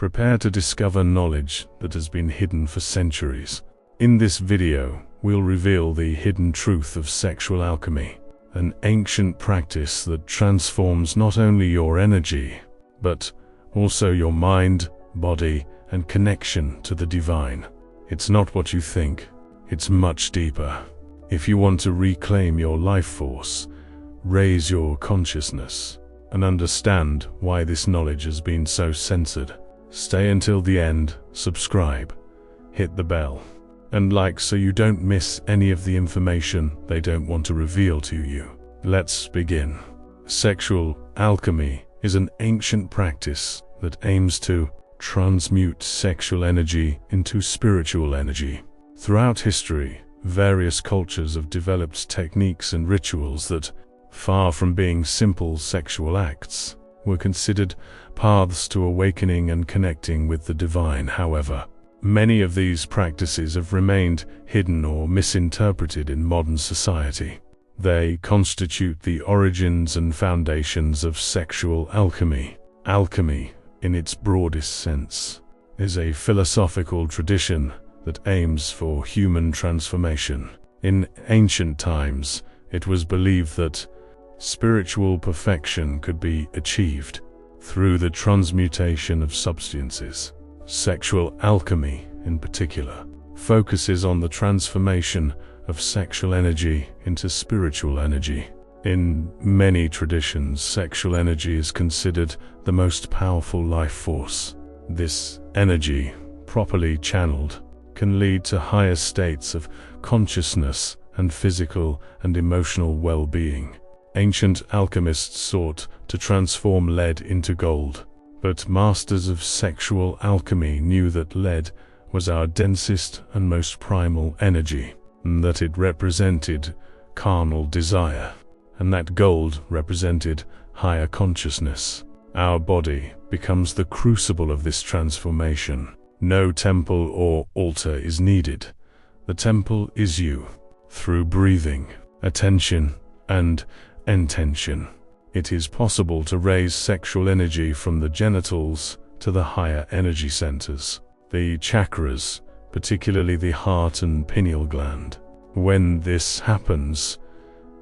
Prepare to discover knowledge that has been hidden for centuries. In this video, we'll reveal the hidden truth of sexual alchemy, an ancient practice that transforms not only your energy, but also your mind, body, and connection to the divine. It's not what you think, it's much deeper. If you want to reclaim your life force, raise your consciousness, and understand why this knowledge has been so censored, stay until the end, subscribe, hit the bell, and like so you don't miss any of the information they don't want to reveal to you. Let's begin. Sexual alchemy is an ancient practice that aims to transmute sexual energy into spiritual energy. Throughout history, various cultures have developed techniques and rituals that, far from being simple sexual acts, were considered paths to awakening and connecting with the divine. However, many of these practices have remained hidden or misinterpreted in modern society. They constitute the origins and foundations of sexual alchemy. Alchemy, in its broadest sense, is a philosophical tradition that aims for human transformation. In ancient times, it was believed that spiritual perfection could be achieved through the transmutation of substances. Sexual alchemy, in particular, focuses on the transformation of sexual energy into spiritual energy. In many traditions, sexual energy is considered the most powerful life force. This energy, properly channeled, can lead to higher states of consciousness and physical and emotional well-being. Ancient alchemists sought to transform lead into gold, but masters of sexual alchemy knew that lead was our densest and most primal energy, and that it represented carnal desire, and that gold represented higher consciousness. Our body becomes the crucible of this transformation. No temple or altar is needed. The temple is you. Through breathing, attention, and intention, it is possible to raise sexual energy from the genitals to the higher energy centers, the chakras, particularly the heart and pineal gland. When this happens,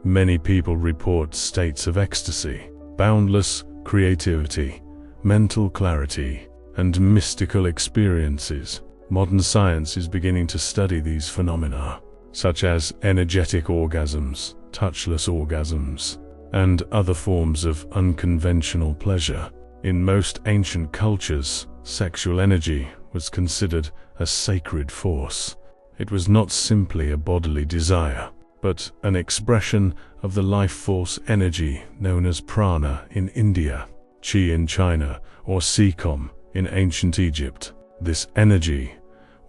many people report states of ecstasy, boundless creativity, mental clarity, and mystical experiences. Modern science is beginning to study these phenomena, such as energetic orgasms, touchless orgasms, and other forms of unconventional pleasure. In most ancient cultures, sexual energy was considered a sacred force. It was not simply a bodily desire, but an expression of the life force energy known as prana in India, chi in China, or sikom in ancient Egypt. This energy,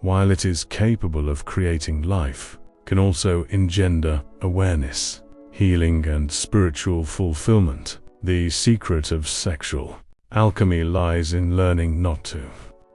while it is capable of creating life, can also engender awareness, healing, and spiritual fulfillment. The secret of sexual alchemy lies in learning not to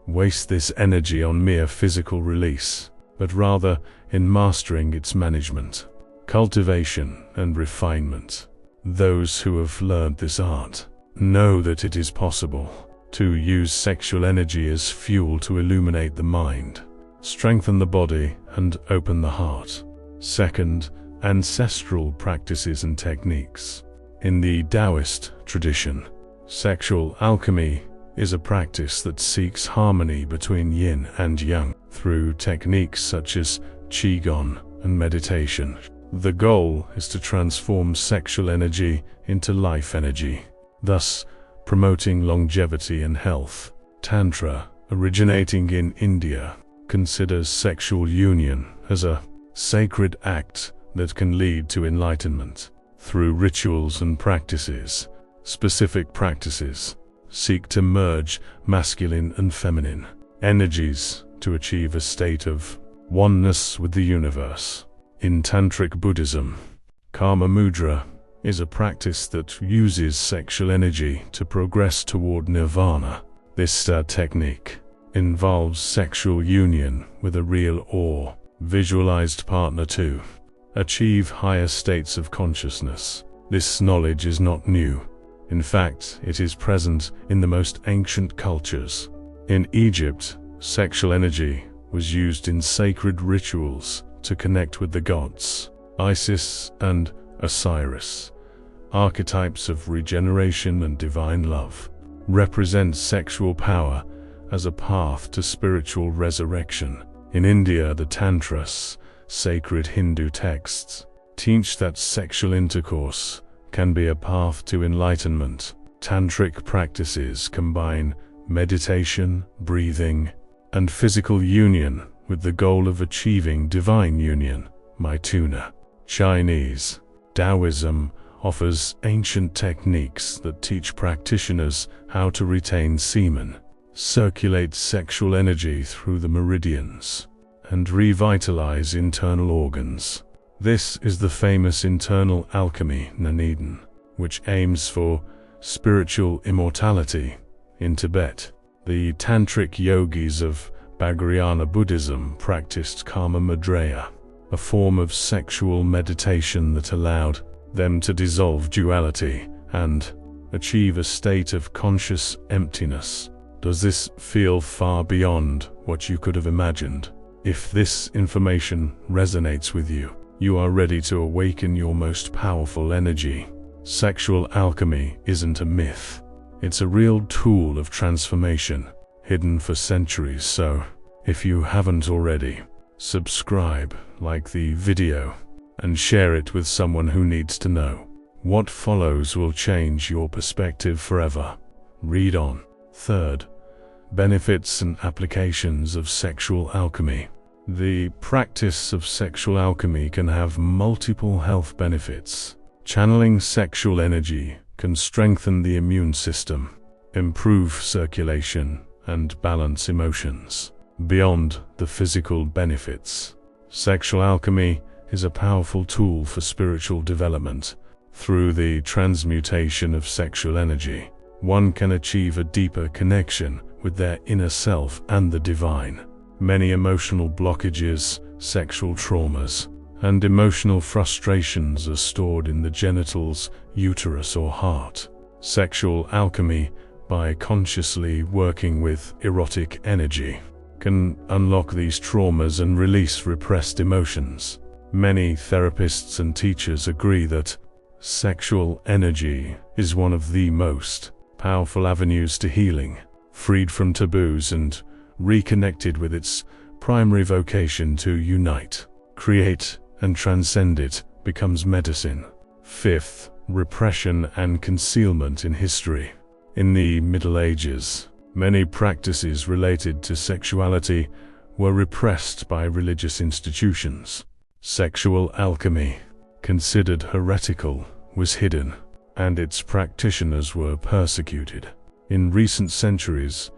waste this energy on mere physical release, but rather in mastering its management, cultivation, and refinement. Those who have learned this art know that it is possible to use sexual energy as fuel to illuminate the mind, strengthen the body, and open the heart. Second, ancestral practices and techniques. In the Taoist tradition, sexual alchemy is a practice that seeks harmony between yin and yang through techniques such as qigong and meditation. The goal is to transform sexual energy into life energy, thus promoting longevity and health. Tantra, originating in India, considers sexual union as a sacred act that can lead to enlightenment. Through rituals and practices, specific practices seek to merge masculine and feminine energies to achieve a state of oneness with the universe. In Tantric Buddhism, Karma Mudra is a practice that uses sexual energy to progress toward nirvana. This technique involves sexual union with a real or visualized partner to achieve higher states of consciousness. This knowledge is not new. In fact, it is present in the most ancient cultures. In Egypt, sexual energy was used in sacred rituals to connect with the gods. Isis and Osiris, archetypes of regeneration and divine love, represent sexual power as a path to spiritual resurrection. In India, the Tantras, sacred Hindu texts, teach that sexual intercourse can be a path to enlightenment. Tantric practices combine meditation, breathing, and physical union with the goal of achieving divine union, Maituna. Chinese Taoism offers ancient techniques that teach practitioners how to retain semen, circulate sexual energy through the meridians, and revitalize internal organs. This is the famous internal alchemy Naneden, which aims for spiritual immortality. In Tibet, the tantric yogis of Vajrayana Buddhism practiced Kama Madreya, a form of sexual meditation that allowed them to dissolve duality and achieve a state of conscious emptiness. Does this feel far beyond what you could have imagined? If this information resonates with you, you are ready to awaken your most powerful energy. Sexual alchemy isn't a myth. It's a real tool of transformation, hidden for centuries. So, if you haven't already, subscribe, like the video, and share it with someone who needs to know. What follows will change your perspective forever. Read on. Third, benefits and applications of sexual alchemy. The practice of sexual alchemy can have multiple health benefits. Channeling sexual energy can strengthen the immune system, improve circulation, and balance emotions. Beyond the physical benefits, sexual alchemy is a powerful tool for spiritual development. Through the transmutation of sexual energy, one can achieve a deeper connection with their inner self and the divine. Many emotional blockages, sexual traumas, and emotional frustrations are stored in the genitals, uterus, or heart. Sexual alchemy, by consciously working with erotic energy, can unlock these traumas and release repressed emotions. Many therapists and teachers agree that sexual energy is one of the most powerful avenues to healing. Freed from taboos and reconnected with its primary vocation to unite, create, and transcend it, becomes medicine. Fifth, repression and concealment in history. In the Middle Ages, many practices related to sexuality were repressed by religious institutions. Sexual alchemy, considered heretical, was hidden, and its practitioners were persecuted. In recent centuries,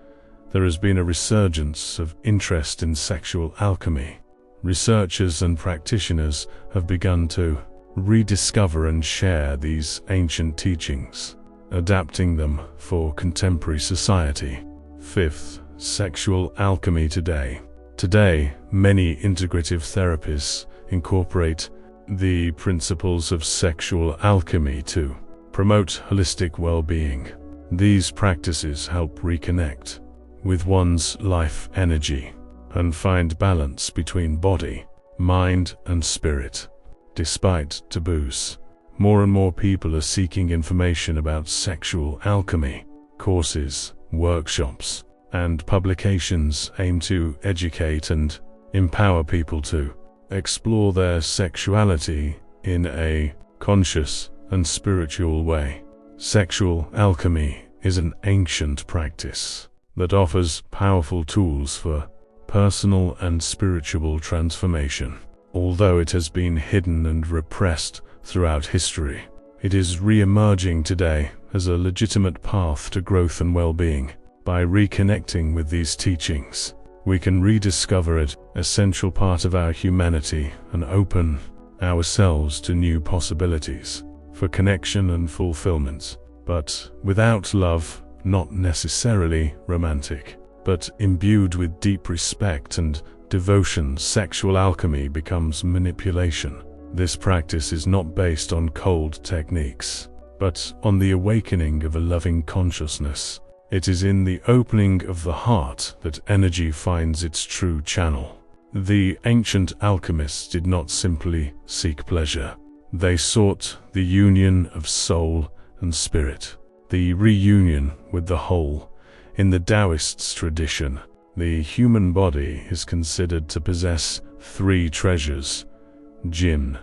there has been a resurgence of interest in sexual alchemy. Researchers and practitioners have begun to rediscover and share these ancient teachings, adapting them for contemporary society. Fifth, sexual alchemy today. Today, many integrative therapies incorporate the principles of sexual alchemy to promote holistic well-being. These practices help reconnect with one's life energy and find balance between body, mind, and spirit. Despite taboos, more and more people are seeking information about sexual alchemy. Courses, workshops, and publications aim to educate and empower people to explore their sexuality in a conscious and spiritual way. Sexual alchemy is an ancient practice that offers powerful tools for personal and spiritual transformation. Although it has been hidden and repressed throughout history, it is re-emerging today as a legitimate path to growth and well-being. By reconnecting with these teachings, we can rediscover it, an essential part of our humanity, and open ourselves to new possibilities for connection and fulfillment. But without love, not necessarily romantic, but imbued with deep respect and devotion, sexual alchemy becomes manipulation. This practice is not based on cold techniques, but on the awakening of a loving consciousness. It is in the opening of the heart that energy finds its true channel. The ancient alchemists did not simply seek pleasure. They sought the union of soul and spirit, the reunion with the whole. In the Taoists' tradition, the human body is considered to possess three treasures: Jin,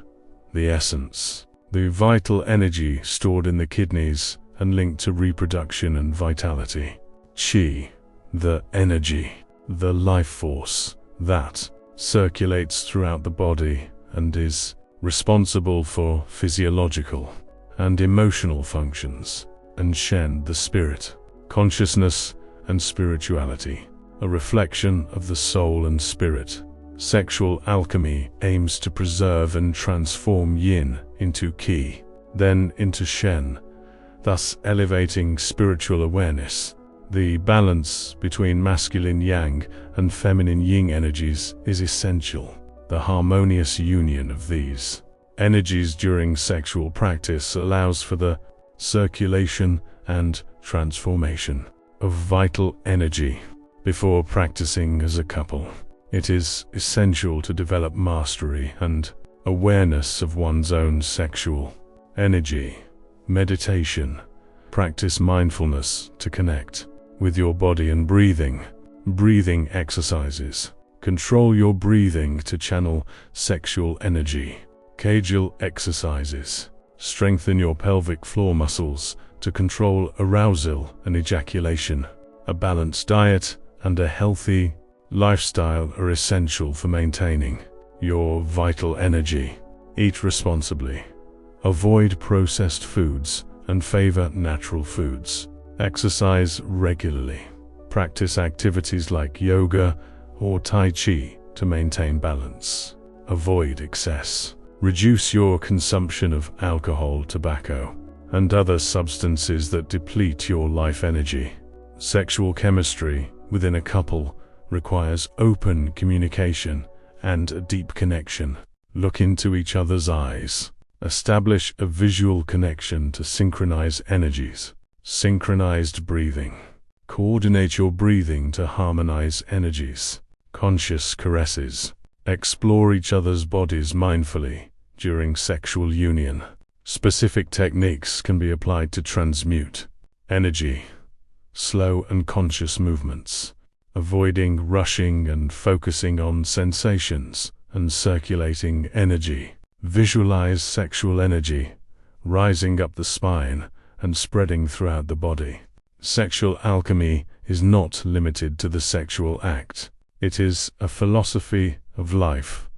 the essence, the vital energy stored in the kidneys and linked to reproduction and vitality; Qi, the energy, the life force that circulates throughout the body and is responsible for physiological and emotional functions; and Shen, the spirit, consciousness and spirituality, a reflection of the soul and spirit. Sexual alchemy aims to preserve and transform yin into qi, then into shen, thus elevating spiritual awareness. The balance between masculine yang and feminine yin energies is essential. The harmonious union of these energies during sexual practice allows for the circulation and transformation of vital energy. Before practicing as a couple, it is essential to develop mastery and awareness of one's own sexual energy. Meditation. Practice mindfulness to connect with your body and breathing. Breathing exercises. Control your breathing to channel sexual energy. Kegel exercises. Strengthen your pelvic floor muscles to control arousal and ejaculation. A balanced diet and a healthy lifestyle are essential for maintaining your vital energy. Eat responsibly. Avoid processed foods and favor natural foods. Exercise regularly. Practice activities like yoga or Tai Chi to maintain balance. Avoid excess. Reduce your consumption of alcohol, tobacco, and other substances that deplete your life energy. Sexual chemistry within a couple requires open communication and a deep connection. Look into each other's eyes. Establish a visual connection to synchronize energies. Synchronized breathing. Coordinate your breathing to harmonize energies. Conscious caresses. Explore each other's bodies mindfully during sexual union. Specific techniques can be applied to transmute energy. Slow and conscious movements. Avoiding rushing and focusing on sensations and circulating energy. Visualize sexual energy rising up the spine and spreading throughout the body. Sexual alchemy is not limited to the sexual act. It is a philosophy of life,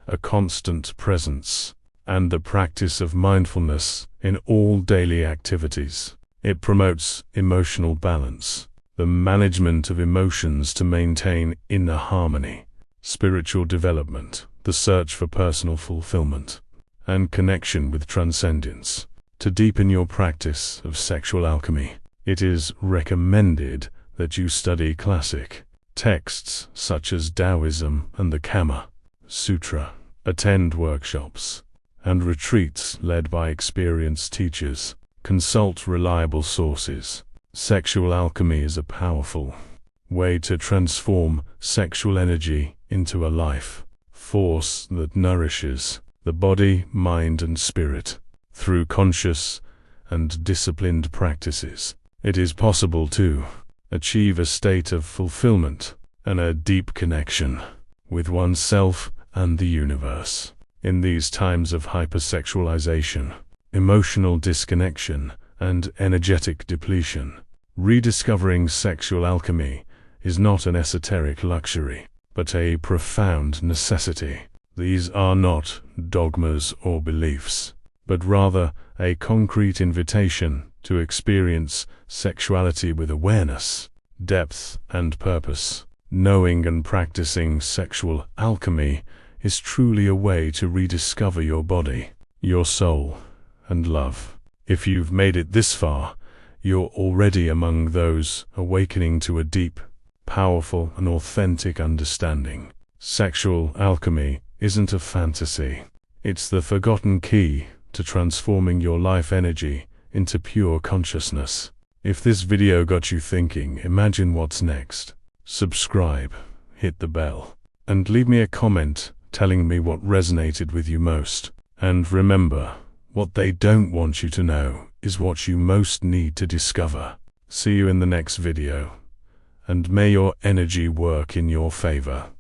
a constant presence, and the practice of mindfulness in all daily activities. It promotes emotional balance, the management of emotions to maintain inner harmony, spiritual development, the search for personal fulfillment, and connection with transcendence. To deepen your practice of sexual alchemy, it is recommended that you study classic texts such as Taoism and the Kama Sutra, attend workshops and retreats led by experienced teachers, consult reliable sources. Sexual alchemy is a powerful way to transform sexual energy into a life force that nourishes the body, mind, and spirit. Through conscious and disciplined practices, it is possible to achieve a state of fulfillment and a deep connection with oneself and the universe. In these times of hypersexualization, emotional disconnection, and energetic depletion, rediscovering sexual alchemy is not an esoteric luxury, but a profound necessity. These are not dogmas or beliefs, but rather a concrete invitation to experience sexuality with awareness, depth, and purpose. Knowing and practicing sexual alchemy is truly a way to rediscover your body, your soul, and love. If you've made it this far, you're already among those awakening to a deep, powerful, and authentic understanding. Sexual alchemy isn't a fantasy. It's the forgotten key to transforming your life energy into pure consciousness. If this video got you thinking, imagine what's next. Subscribe, hit the bell, and leave me a comment telling me what resonated with you most. And remember, what they don't want you to know is what you most need to discover. See you in the next video, and may your energy work in your favor.